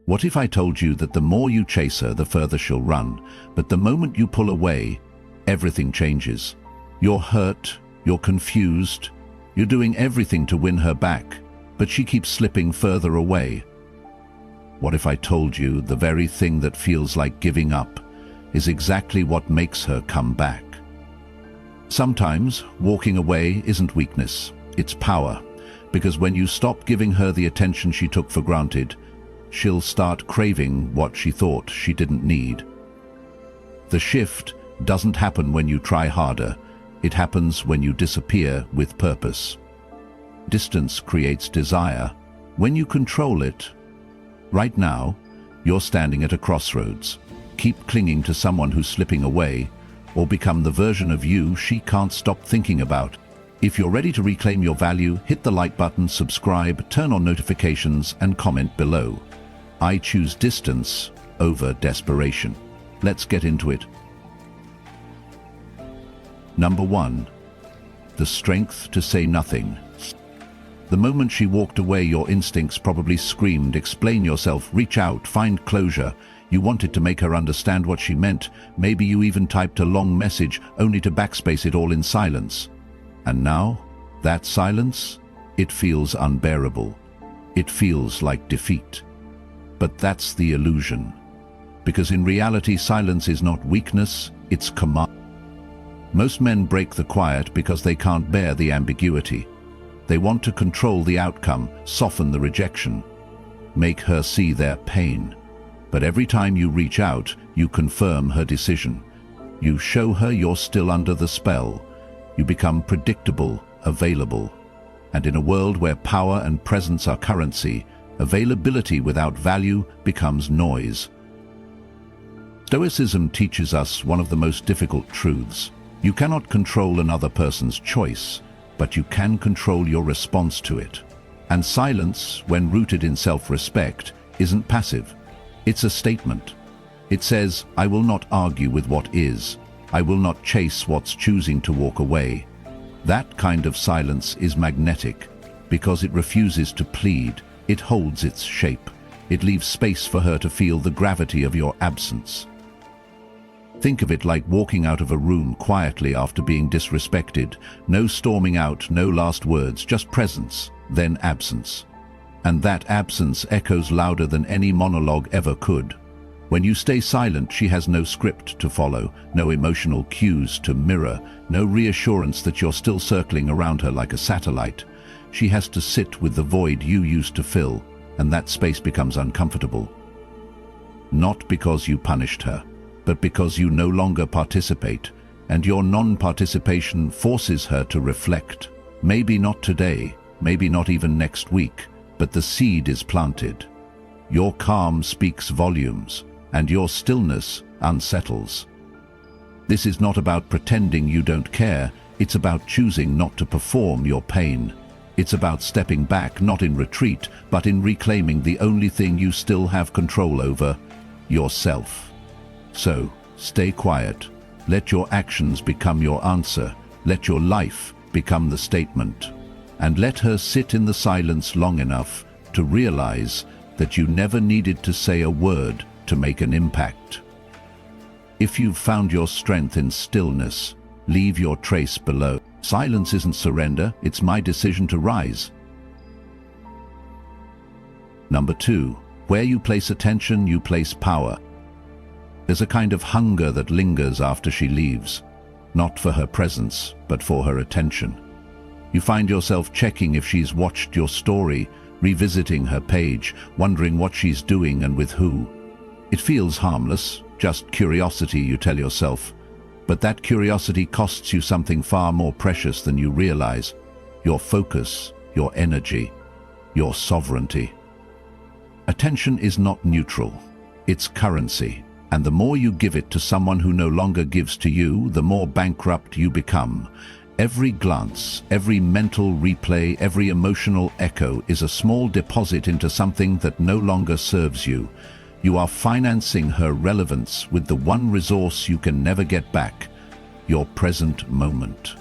What if I told you that the more you chase her, the further she'll run, but the moment you pull away, everything changes. You're hurt, you're confused, you're doing everything to win her back, but she keeps slipping further away. What if I told you the very thing that feels like giving up is exactly what makes her come back? Sometimes walking away isn't weakness, it's power, because when you stop giving her the attention she took for granted, she'll start craving what she thought she didn't need. The shift doesn't happen when you try harder, it happens when you disappear with purpose. Distance creates desire. When you control it, right now, you're standing at a crossroads. Keep clinging to someone who's slipping away, or become the version of you she can't stop thinking about. If you're ready to reclaim your value, hit the like button, subscribe, turn on notifications, and comment below. I choose distance over desperation. Let's get into it. Number 1. The strength to say nothing. The moment she walked away, your instincts probably screamed, explain yourself, reach out, find closure. You wanted to make her understand what she meant. Maybe you even typed a long message only to backspace it all in silence. And now, that silence, it feels unbearable. It feels like defeat. But that's the illusion. Because in reality, silence is not weakness, it's command. Most men break the quiet because they can't bear the ambiguity. They want to control the outcome, soften the rejection, make her see their pain. But every time you reach out, you confirm her decision. You show her you're still under the spell. You become predictable, available. And in a world where power and presence are currency, availability without value becomes noise. Stoicism teaches us one of the most difficult truths. You cannot control another person's choice, but you can control your response to it. And silence, when rooted in self-respect, isn't passive. It's a statement. It says, I will not argue with what is. I will not chase what's choosing to walk away. That kind of silence is magnetic, because it refuses to plead. It holds its shape. It leaves space for her to feel the gravity of your absence. Think of it like walking out of a room quietly after being disrespected. No storming out, no last words, just presence, then absence. And that absence echoes louder than any monologue ever could. When you stay silent, she has no script to follow, no emotional cues to mirror, no reassurance that you're still circling around her like a satellite. She has to sit with the void you used to fill, and that space becomes uncomfortable. Not because you punished her, but because you no longer participate, and your non-participation forces her to reflect. Maybe not today, maybe not even next week, but the seed is planted. Your calm speaks volumes, and your stillness unsettles. This is not about pretending you don't care, it's about choosing not to perform your pain. It's about stepping back, not in retreat, but in reclaiming the only thing you still have control over, yourself. So, stay quiet. Let your actions become your answer. Let your life become the statement. And let her sit in the silence long enough to realize that you never needed to say a word to make an impact. If you've found your strength in stillness, leave your trace below. Silence isn't surrender, it's my decision to rise. Number 2, where you place attention, you place power. There's a kind of hunger that lingers after she leaves, not for her presence, but for her attention. You find yourself checking if she's watched your story, revisiting her page, wondering what she's doing and with who. It feels harmless, just curiosity, you tell yourself. But that curiosity costs you something far more precious than you realize. Your focus, your energy, your sovereignty. Attention is not neutral, it's currency. And the more you give it to someone who no longer gives to you, the more bankrupt you become. Every glance, every mental replay, every emotional echo is a small deposit into something that no longer serves you. You are financing her relevance with the one resource you can never get back, your present moment.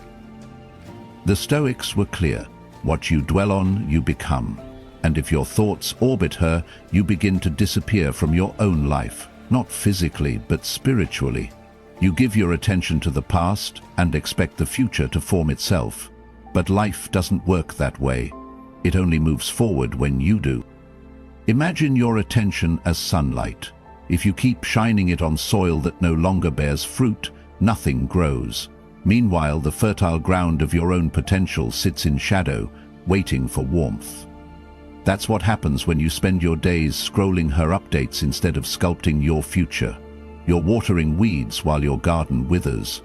The Stoics were clear. What you dwell on, you become. And if your thoughts orbit her, you begin to disappear from your own life, not physically, but spiritually. You give your attention to the past and expect the future to form itself. But life doesn't work that way. It only moves forward when you do. Imagine your attention as sunlight. If you keep shining it on soil that no longer bears fruit, nothing grows. Meanwhile, the fertile ground of your own potential sits in shadow, waiting for warmth. That's what happens when you spend your days scrolling her updates instead of sculpting your future. You're watering weeds while your garden withers.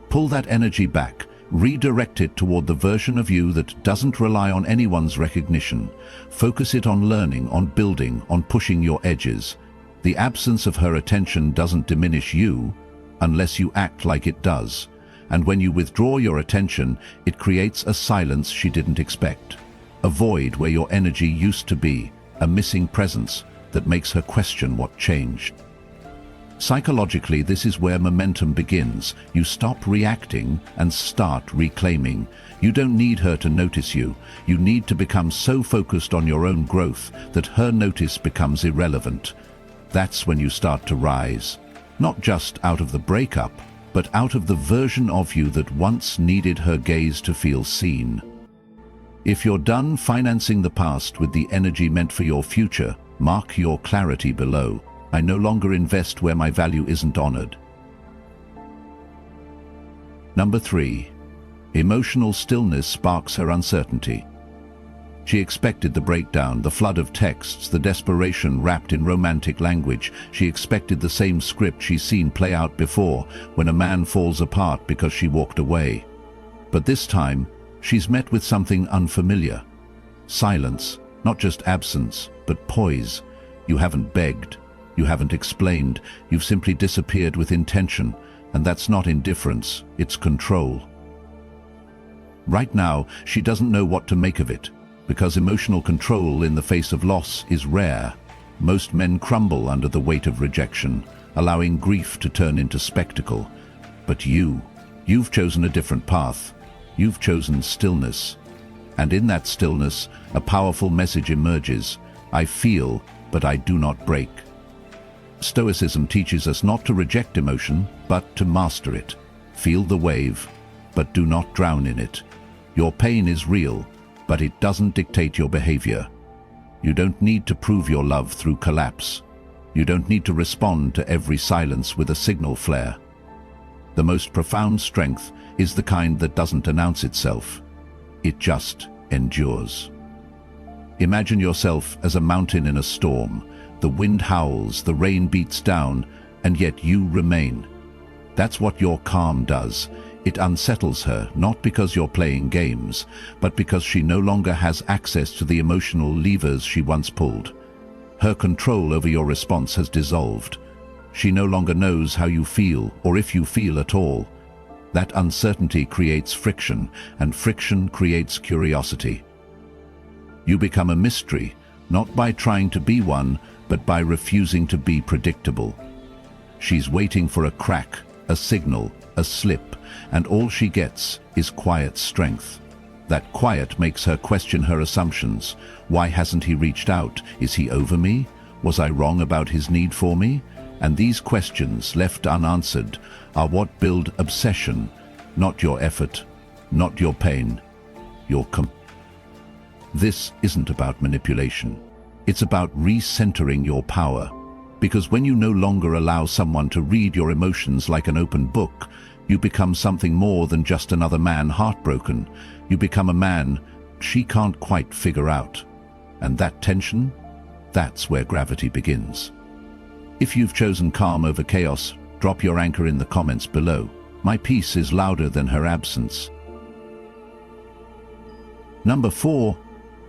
Pull that energy back, redirect it toward the version of you that doesn't rely on anyone's recognition. Focus it on learning, on building, on pushing your edges. The absence of her attention doesn't diminish you, unless you act like it does. And when you withdraw your attention, it creates a silence she didn't expect. A void where your energy used to be, a missing presence that makes her question what changed. Psychologically, this is where momentum begins. You stop reacting and start reclaiming. You don't need her to notice you. You need to become so focused on your own growth that her notice becomes irrelevant. That's when you start to rise, not just out of the breakup, but out of the version of you that once needed her gaze to feel seen. If you're done financing the past with the energy meant for your future, mark your clarity below. I no longer invest where my value isn't honored. Number 3. Emotional stillness sparks her uncertainty. She expected the breakdown, the flood of texts, the desperation wrapped in romantic language. She expected the same script she's seen play out before, when a man falls apart because she walked away. But this time, she's met with something unfamiliar. Silence, not just absence, but poise. You haven't begged. You haven't explained. You've simply disappeared with intention, and that's not indifference, it's control. Right now, she doesn't know what to make of it, because emotional control in the face of loss is rare. Most men crumble under the weight of rejection, allowing grief to turn into spectacle. But you've chosen a different path. You've chosen stillness. And in that stillness, a powerful message emerges. I feel, but I do not break. Stoicism teaches us not to reject emotion, but to master it. Feel the wave, but do not drown in it. Your pain is real, but it doesn't dictate your behavior. You don't need to prove your love through collapse. You don't need to respond to every silence with a signal flare. The most profound strength is the kind that doesn't announce itself. It just endures. Imagine yourself as a mountain in a storm. The wind howls, the rain beats down, and yet you remain. That's what your calm does. It unsettles her, not because you're playing games, but because she no longer has access to the emotional levers she once pulled. Her control over your response has dissolved. She no longer knows how you feel, or if you feel at all. That uncertainty creates friction, and friction creates curiosity. You become a mystery, not by trying to be one, but by refusing to be predictable. She's waiting for a crack, a signal, a slip, and all she gets is quiet strength. That quiet makes her question her assumptions. Why hasn't he reached out? Is he over me? Was I wrong about his need for me? And these questions, left unanswered, are what build obsession, not your effort, not your pain, your This isn't about manipulation. It's about recentering your power. Because when you no longer allow someone to read your emotions like an open book, you become something more than just another man heartbroken. You become a man she can't quite figure out. And that tension, that's where gravity begins. If you've chosen calm over chaos, drop your anchor in the comments below. My peace is louder than her absence. Number 4,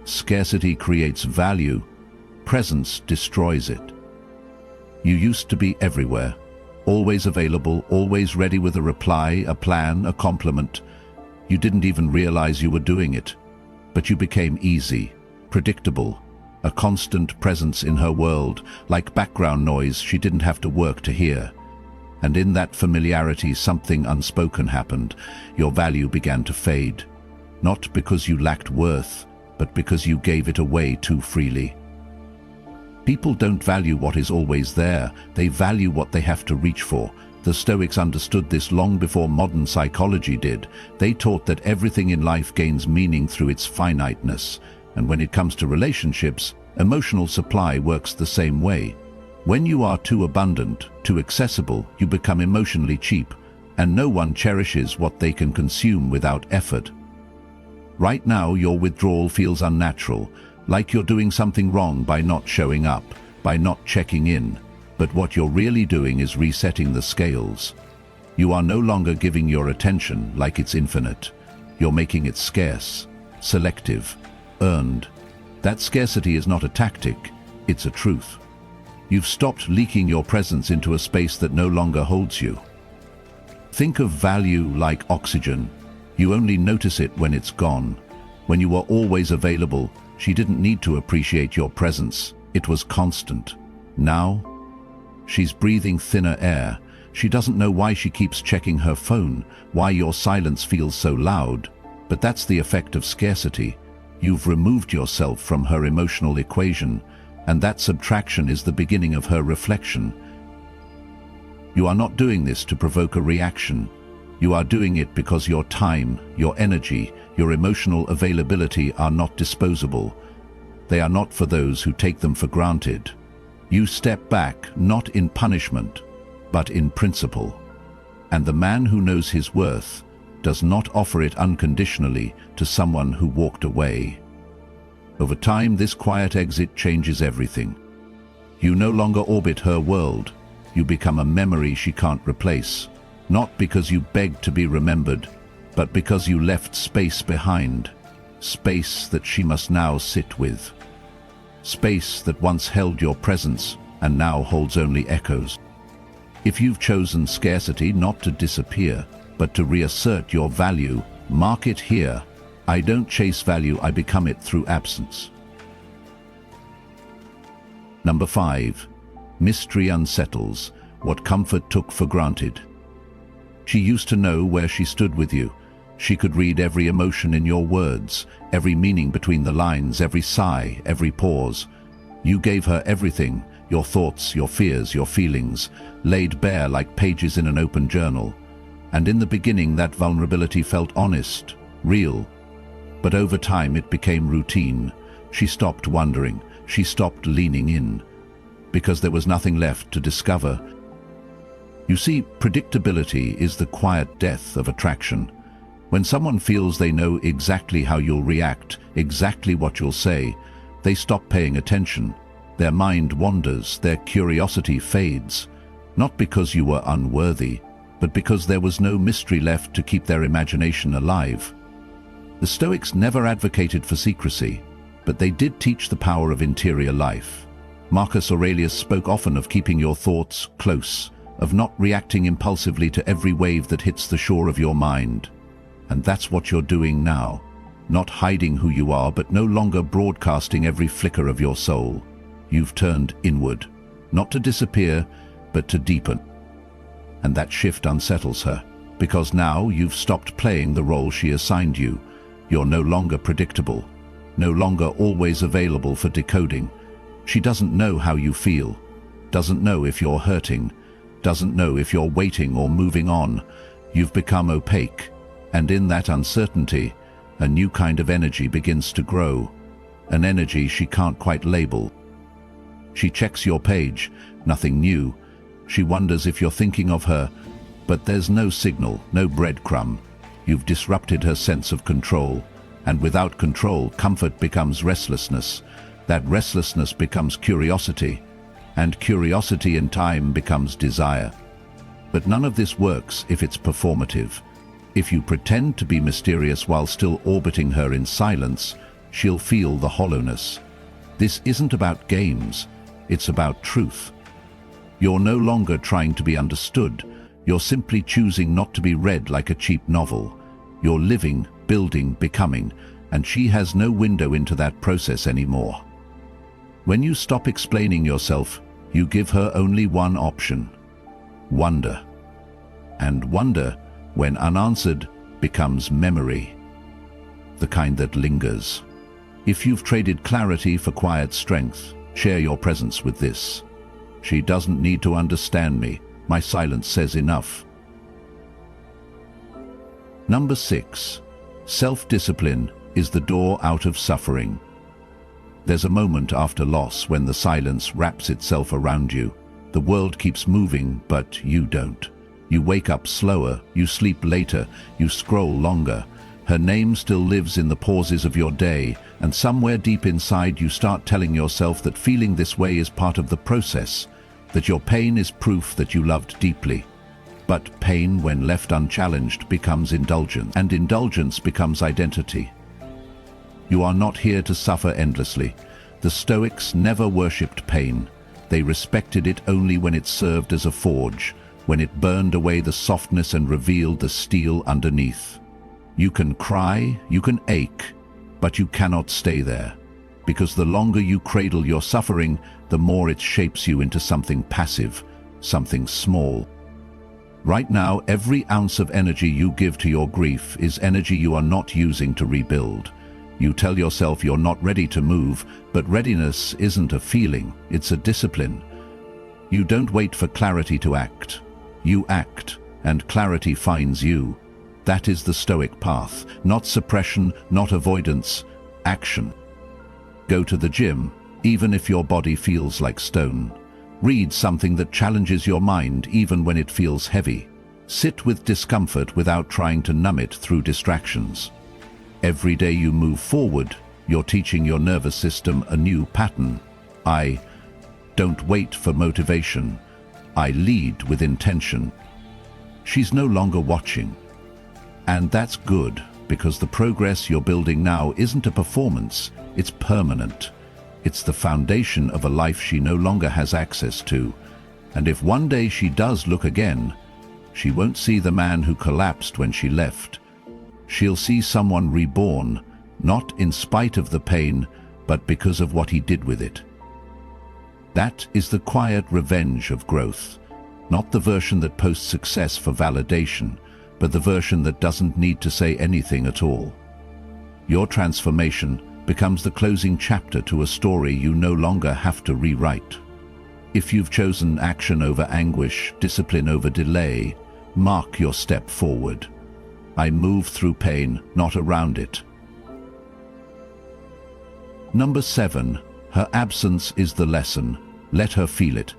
scarcity creates value. Presence destroys it. You used to be everywhere, always available, always ready with a reply, a plan, a compliment. You didn't even realize you were doing it, but you became easy, predictable, a constant presence in her world, like background noise she didn't have to work to hear. And in that familiarity, something unspoken happened. Your value began to fade, not because you lacked worth, but because you gave it away too freely. People don't value what is always there, they value what they have to reach for. The Stoics understood this long before modern psychology did. They taught that everything in life gains meaning through its finiteness, and when it comes to relationships, emotional supply works the same way. When you are too abundant, too accessible, you become emotionally cheap, and no one cherishes what they can consume without effort. Right now, your withdrawal feels unnatural, like you're doing something wrong by not showing up, by not checking in. But what you're really doing is resetting the scales. You are no longer giving your attention like it's infinite. You're making it scarce, selective, earned. That scarcity is not a tactic, it's a truth. You've stopped leaking your presence into a space that no longer holds you. Think of value like oxygen. You only notice it when it's gone. When you were always available, she didn't need to appreciate your presence. It was constant. Now, she's breathing thinner air. She doesn't know why she keeps checking her phone, why your silence feels so loud. But that's the effect of scarcity. You've removed yourself from her emotional equation, and that subtraction is the beginning of her reflection. You are not doing this to provoke a reaction. You are doing it because your time, your energy, your emotional availability are not disposable. They are not for those who take them for granted. You step back, not in punishment, but in principle. And the man who knows his worth does not offer it unconditionally to someone who walked away. Over time, this quiet exit changes everything. You no longer orbit her world. You become a memory she can't replace, not because you begged to be remembered, but because you left space behind, space that she must now sit with. Space that once held your presence and now holds only echoes. If you've chosen scarcity not to disappear, but to reassert your value, mark it here. I don't chase value, I become it through absence. Number 5. Mystery unsettles what comfort took for granted. She used to know where she stood with you. She could read every emotion in your words, every meaning between the lines, every sigh, every pause. You gave her everything, your thoughts, your fears, your feelings, laid bare like pages in an open journal. And in the beginning, that vulnerability felt honest, real. But over time, it became routine. She stopped wondering. She stopped leaning in. Because there was nothing left to discover. You see, predictability is the quiet death of attraction. When someone feels they know exactly how you'll react, exactly what you'll say, they stop paying attention. Their mind wanders, their curiosity fades. Not because you were unworthy, but because there was no mystery left to keep their imagination alive. The Stoics never advocated for secrecy, but they did teach the power of interior life. Marcus Aurelius spoke often of keeping your thoughts close, of not reacting impulsively to every wave that hits the shore of your mind. And that's what you're doing now. Not hiding who you are, but no longer broadcasting every flicker of your soul. You've turned inward, not to disappear, but to deepen. And that shift unsettles her, because now you've stopped playing the role she assigned you. You're no longer predictable, no longer always available for decoding. She doesn't know how you feel, doesn't know if you're hurting, doesn't know if you're waiting or moving on. You've become opaque, and in that uncertainty, a new kind of energy begins to grow, an energy she can't quite label. She checks your page, nothing new. She wonders if you're thinking of her, but there's no signal, no breadcrumb. You've disrupted her sense of control, and without control, comfort becomes restlessness. That restlessness becomes curiosity, and curiosity in time becomes desire. But none of this works if it's performative. If you pretend to be mysterious while still orbiting her in silence, she'll feel the hollowness. This isn't about games, it's about truth. You're no longer trying to be understood. You're simply choosing not to be read like a cheap novel. You're living, building, becoming, and she has no window into that process anymore. When you stop explaining yourself, you give her only one option: wonder. And wonder, when unanswered, becomes memory, the kind that lingers. If you've traded clarity for quiet strength, share your presence with this. She doesn't need to understand me. My silence says enough. Number 6. Self-discipline is the door out of suffering. There's a moment after loss when the silence wraps itself around you. The world keeps moving, but you don't. You wake up slower, you sleep later, you scroll longer. Her name still lives in the pauses of your day, and somewhere deep inside you start telling yourself that feeling this way is part of the process, that your pain is proof that you loved deeply. But pain, when left unchallenged, becomes indulgence, and indulgence becomes identity. You are not here to suffer endlessly. The Stoics never worshipped pain. They respected it only when it served as a forge, when it burned away the softness and revealed the steel underneath. You can cry, you can ache, but you cannot stay there, because the longer you cradle your suffering, the more it shapes you into something passive, something small. Right now, every ounce of energy you give to your grief is energy you are not using to rebuild. You tell yourself you're not ready to move, but readiness isn't a feeling, it's a discipline. You don't wait for clarity to act. You act, and clarity finds you. That is the Stoic path, not suppression, not avoidance, action. Go to the gym, even if your body feels like stone. Read something that challenges your mind, even when it feels heavy. Sit with discomfort without trying to numb it through distractions. Every day you move forward, you're teaching your nervous system a new pattern. I don't wait for motivation. I lead with intention. She's no longer watching. And that's good, because the progress you're building now isn't a performance, it's permanent. It's the foundation of a life she no longer has access to. And if one day she does look again, she won't see the man who collapsed when she left. She'll see someone reborn, not in spite of the pain, but because of what he did with it. That is the quiet revenge of growth, not the version that posts success for validation, but the version that doesn't need to say anything at all. Your transformation becomes the closing chapter to a story you no longer have to rewrite. If you've chosen action over anguish, discipline over delay, mark your step forward. I move through pain, not around it. Number 7. Her absence is the lesson. Let her feel it.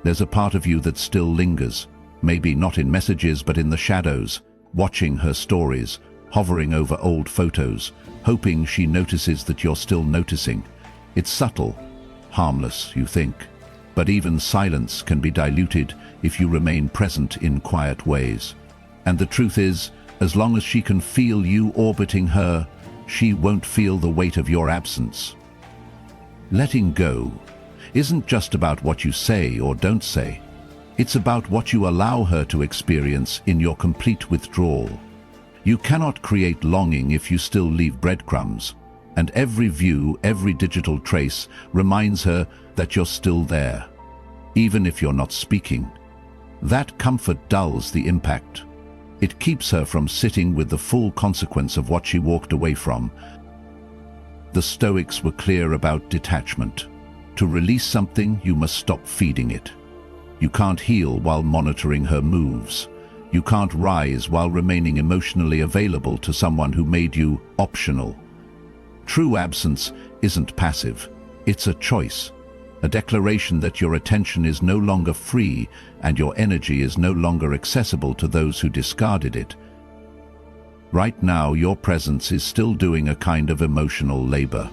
There's a part of you that still lingers, maybe not in messages but in the shadows, watching her stories, hovering over old photos, hoping she notices that you're still noticing. It's subtle, harmless, you think, but even silence can be diluted if you remain present in quiet ways. And the truth is, as long as she can feel you orbiting her, she won't feel the weight of your absence. Letting go isn't just about what you say or don't say. It's about what you allow her to experience in your complete withdrawal. You cannot create longing if you still leave breadcrumbs, and every view, every digital trace reminds her that you're still there, even if you're not speaking. That comfort dulls the impact. It keeps her from sitting with the full consequence of what she walked away from. The Stoics were clear about detachment. To release something, you must stop feeding it. You can't heal while monitoring her moves. You can't rise while remaining emotionally available to someone who made you optional. True absence isn't passive. It's a choice. A declaration that your attention is no longer free and your energy is no longer accessible to those who discarded it. Right now, your presence is still doing a kind of emotional labor.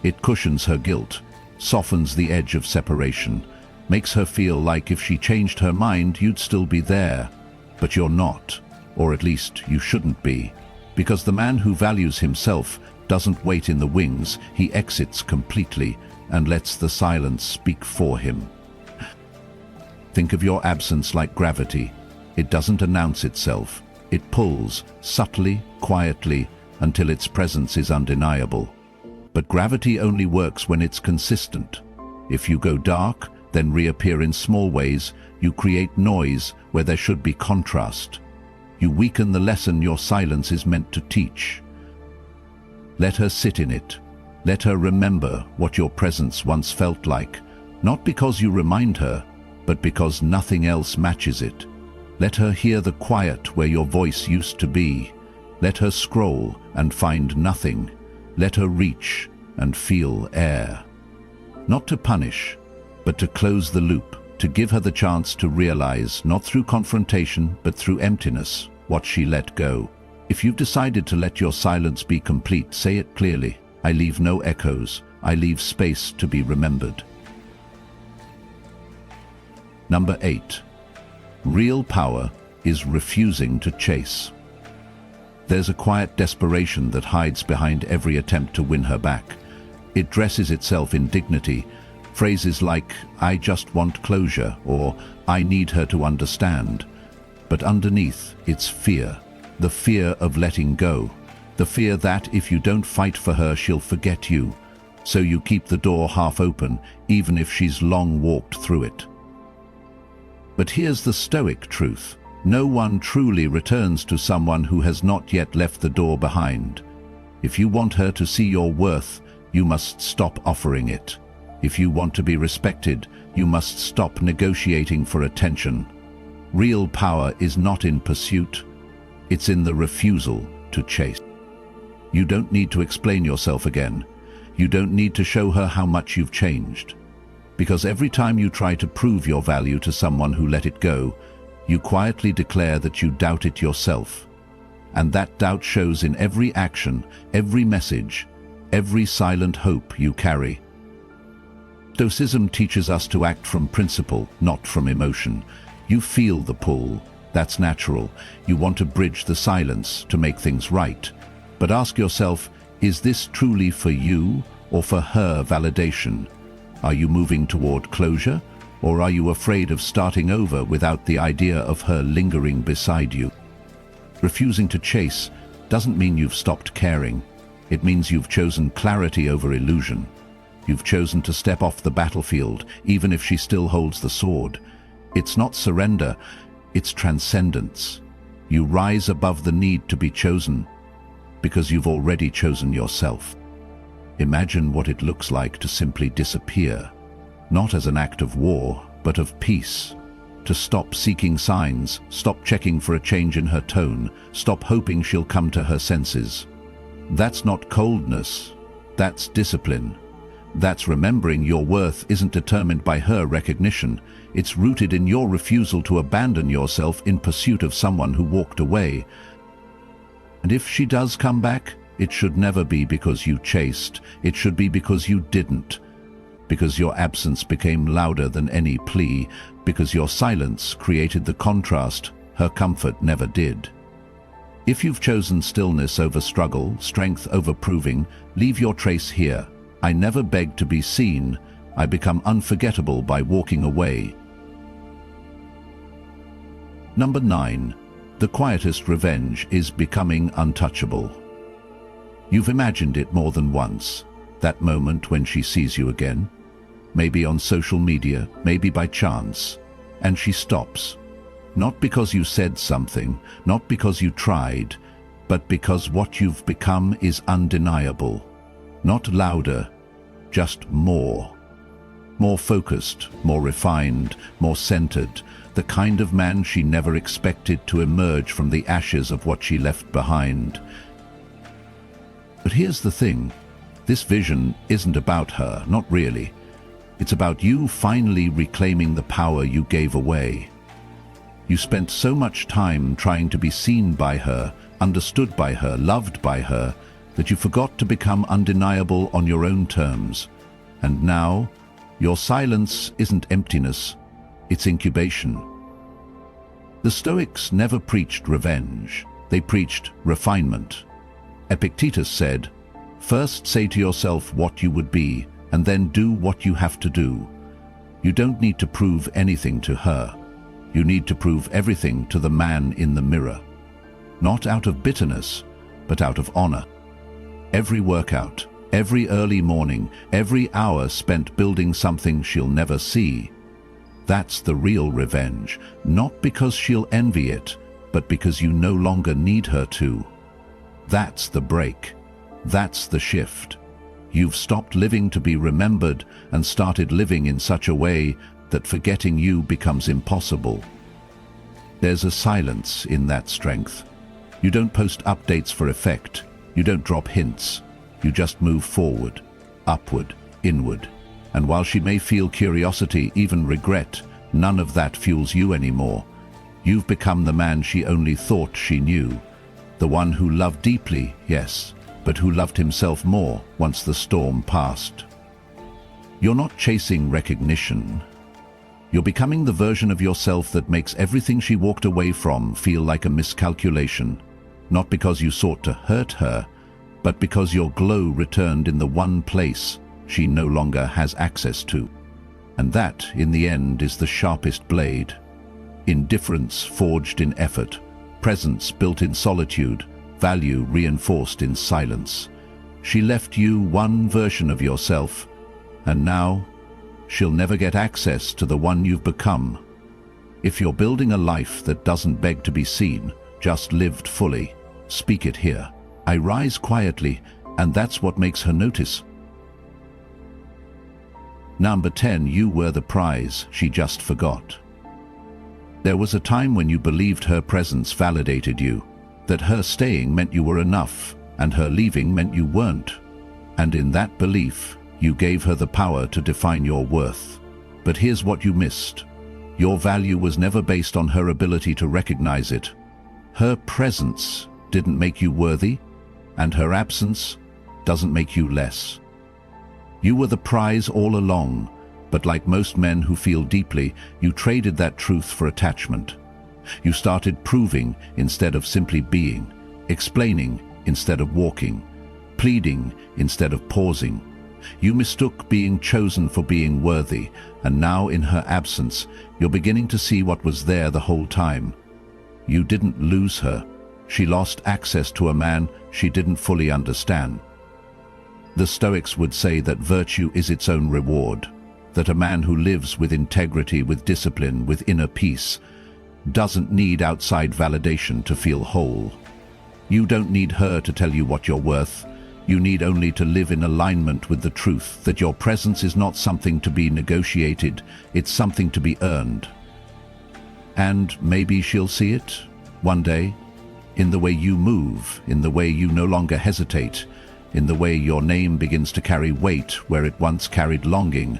It cushions her guilt, softens the edge of separation, makes her feel like if she changed her mind, you'd still be there. But you're not, or at least you shouldn't be, because the man who values himself doesn't wait in the wings, he exits completely and lets the silence speak for him. Think of your absence like gravity. It doesn't announce itself. It pulls, subtly, quietly, until its presence is undeniable. But gravity only works when it's consistent. If you go dark, then reappear in small ways, you create noise where there should be contrast. You weaken the lesson your silence is meant to teach. Let her sit in it. Let her remember what your presence once felt like, not because you remind her, but because nothing else matches it. Let her hear the quiet where your voice used to be. Let her scroll and find nothing. Let her reach and feel air. Not to punish, but to close the loop, to give her the chance to realize, not through confrontation, but through emptiness, what she let go. If you've decided to let your silence be complete, say it clearly. I leave no echoes. I leave space to be remembered. Number 8. Real power is refusing to chase. There's a quiet desperation that hides behind every attempt to win her back. It dresses itself in dignity. Phrases like, "I just want closure," or "I need her to understand." But underneath, it's fear. The fear of letting go. The fear that if you don't fight for her, she'll forget you. So you keep the door half open, even if she's long walked through it. But here's the Stoic truth. No one truly returns to someone who has not yet left the door behind. If you want her to see your worth, you must stop offering it. If you want to be respected, you must stop negotiating for attention. Real power is not in pursuit. It's in the refusal to chase. You don't need to explain yourself again. You don't need to show her how much you've changed. Because every time you try to prove your value to someone who let it go, you quietly declare that you doubt it yourself. And that doubt shows in every action, every message, every silent hope you carry. Stoicism teaches us to act from principle, not from emotion. You feel the pull. That's natural. You want to bridge the silence to make things right. But ask yourself, is this truly for you or for her validation? Are you moving toward closure, or are you afraid of starting over without the idea of her lingering beside you? Refusing to chase doesn't mean you've stopped caring. It means you've chosen clarity over illusion. You've chosen to step off the battlefield, even if she still holds the sword. It's not surrender, it's transcendence. You rise above the need to be chosen, because you've already chosen yourself. Imagine what it looks like to simply disappear, not as an act of war, but of peace. To stop seeking signs, stop checking for a change in her tone, stop hoping she'll come to her senses. That's not coldness, that's discipline. That's remembering your worth isn't determined by her recognition. It's rooted in your refusal to abandon yourself in pursuit of someone who walked away. And if she does come back, it should never be because you chased. It should be because you didn't. Because your absence became louder than any plea. Because your silence created the contrast her comfort never did. If you've chosen stillness over struggle, strength over proving, leave your trace here. I never begged to be seen. I become unforgettable by walking away. Number 9. The quietest revenge is becoming untouchable. You've imagined it more than once. That moment when she sees you again. Maybe on social media, maybe by chance. And she stops. Not because you said something, not because you tried, but because what you've become is undeniable. Not louder, just more. More focused, more refined, more centered. The kind of man she never expected to emerge from the ashes of what she left behind. But here's the thing. This vision isn't about her, not really. It's about you finally reclaiming the power you gave away. You spent so much time trying to be seen by her, understood by her, loved by her, that you forgot to become undeniable on your own terms. And now, your silence isn't emptiness, it's incubation. The Stoics never preached revenge, they preached refinement. Epictetus said, "First say to yourself what you would be, and then do what you have to do." You don't need to prove anything to her. You need to prove everything to the man in the mirror. Not out of bitterness, but out of honor. Every workout, every early morning, every hour spent building something she'll never see. That's the real revenge, not because she'll envy it, but because you no longer need her to. That's the break. That's the shift. You've stopped living to be remembered and started living in such a way that forgetting you becomes impossible. There's a silence in that strength. You don't post updates for effect. You don't drop hints. You just move forward, upward, inward. And while she may feel curiosity, even regret, none of that fuels you anymore. You've become the man she only thought she knew. The one who loved deeply, yes, but who loved himself more once the storm passed. You're not chasing recognition. You're becoming the version of yourself that makes everything she walked away from feel like a miscalculation, not because you sought to hurt her, but because your glow returned in the one place she no longer has access to. And that, in the end, is the sharpest blade. Indifference forged in effort, presence built in solitude, value reinforced in silence. She left you one version of yourself, and now she'll never get access to the one you've become. If you're building a life that doesn't beg to be seen, just lived fully, speak it here. I rise quietly, and that's what makes her notice. Number 10, you were the prize she just forgot. There was a time when you believed her presence validated you, that her staying meant you were enough, and her leaving meant you weren't. And in that belief, you gave her the power to define your worth. But here's what you missed. Your value was never based on her ability to recognize it. Her presence didn't make you worthy, and her absence doesn't make you less. You were the prize all along, but like most men who feel deeply, you traded that truth for attachment. You started proving instead of simply being, explaining instead of walking, pleading instead of pausing. You mistook being chosen for being worthy, and now in her absence, you're beginning to see what was there the whole time. You didn't lose her. She lost access to a man she didn't fully understand. The Stoics would say that virtue is its own reward, that a man who lives with integrity, with discipline, with inner peace, doesn't need outside validation to feel whole. You don't need her to tell you what you're worth. You need only to live in alignment with the truth that your presence is not something to be negotiated, it's something to be earned. And maybe she'll see it one day, in the way you move, in the way you no longer hesitate, in the way your name begins to carry weight where it once carried longing.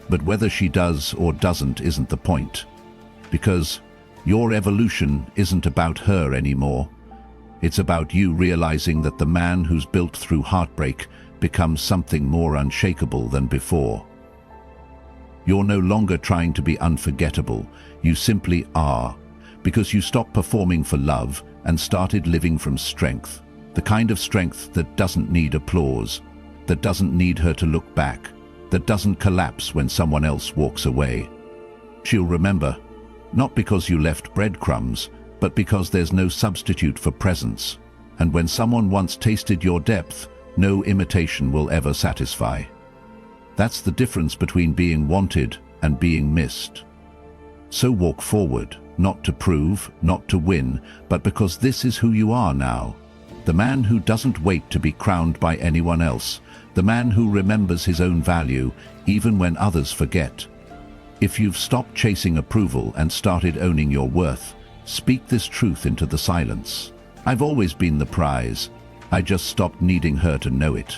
But whether she does or doesn't isn't the point, because your evolution isn't about her anymore. It's about you realizing that the man who's built through heartbreak becomes something more unshakable than before. You're no longer trying to be unforgettable, you simply are, because you stopped performing for love and started living from strength, the kind of strength that doesn't need applause, that doesn't need her to look back, that doesn't collapse when someone else walks away. She'll remember, not because you left breadcrumbs, but because there's no substitute for presence. And when someone once tasted your depth, no imitation will ever satisfy. That's the difference between being wanted and being missed. So walk forward, not to prove, not to win, but because this is who you are now. The man who doesn't wait to be crowned by anyone else. The man who remembers his own value, even when others forget. If you've stopped chasing approval and started owning your worth, speak this truth into the silence. I've always been the prize. I just stopped needing her to know it.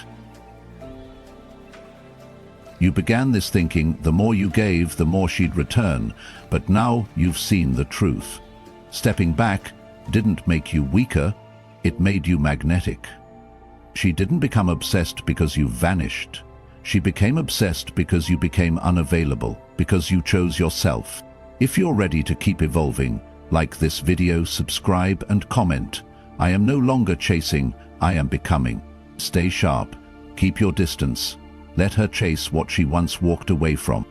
You began this thinking the more you gave, the more she'd return, but now you've seen the truth. Stepping back didn't make you weaker, it made you magnetic. She didn't become obsessed because you vanished. She became obsessed because you became unavailable, because you chose yourself. If you're ready to keep evolving, like this video, subscribe and comment. I am no longer chasing, I am becoming. Stay sharp, keep your distance. Let her chase what she once walked away from.